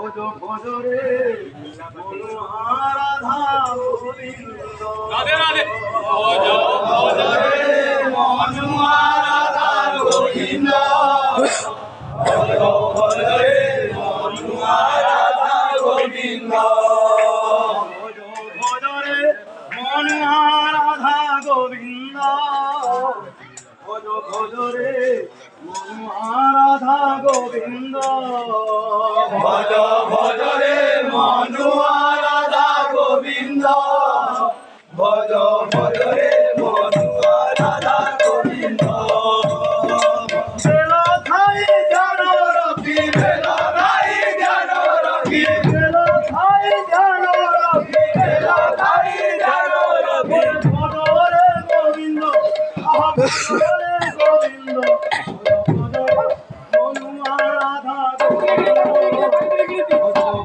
ভজ ভজ রে রাধা গোবিন্দ রাধে রাধে ভজ ভজ রে মনুয়া রাধা গোবিন্দ ভজ ভজ রে মনুয়া রাধা গোবিন্দ ভজ ভজ রে মনুয়া রাধা গোবিন্দ ভজ ভজ রে মনুয়া রাধা গোবিন্দ ভজ ভজ রে মনুয়া রাধা গোবিন্দ ভজ ভজ রে মনুয়া রাধা গোবিন্দ বেলা খাই জান রকি বেলা খাই জান রকি বেলা খাই জান রকি বেলা খাই জান রকি ভজ রে গোবিন্দ আহা ভজ রে গোবিন্দ মনুয়া রাধা গোবিন্দ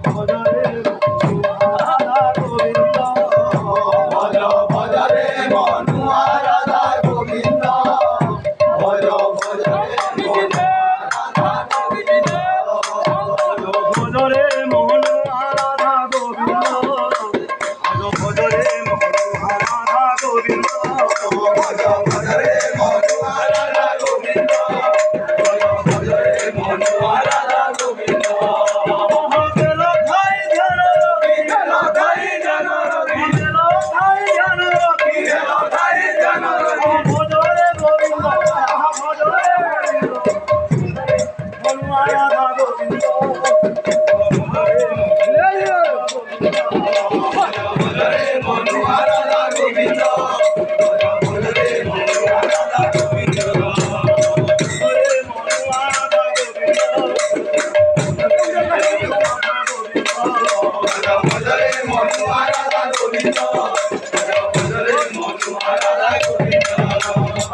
ভজ রে মনুয়া রাধা গোবিন্দ ভজ ভজ রে মনুয়া রাধা গোবিন্দ ভজ ভজ রে ভজ রে মনুয়া রাধা গোবিন্দ ভজ ভজ রে মনুয়া রাধা গোবিন্দ ভজ ভজ রে মনুয়া রাধা গোবিন্দ ভজ ভজ রে মনুয়া রাধা গোবিন্দ বেলা খাই জান রকি বেলা খাই জান রকি বেলা খাই জান রকি বেলা খাই জান রকি ভজ রে গোবিন্দ আহা ভজ রে গোবিন্দ মনুয়া রাধা গোবিন্দ মনুয়া রাধা গোবিন্দ ভজ রে মনুয়া রাধা গোবিন্দ মনুয়া রাধা গোবিন্দ ভজ রে মনুয়া রাধা গোবিন্দ ভজ রে মনুয়া রাধা গোবিন্দ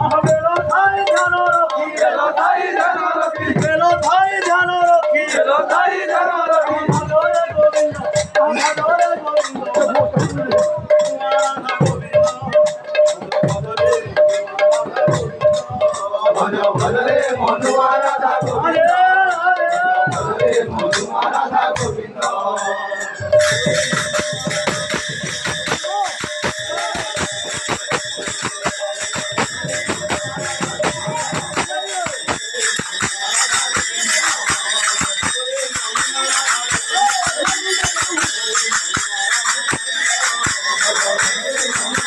আহা বেলা খাই জান রকি বেলা খাই জান রকি বেলা খাই জান রকি বেলা খাই জান রকি ভজ রে গোবিন্দ ভজ রে গোবিন্দ মনুয়া রাধা গোবিন্দ ভজ ভজ রে মনুয়া রাধা গোবিন্দ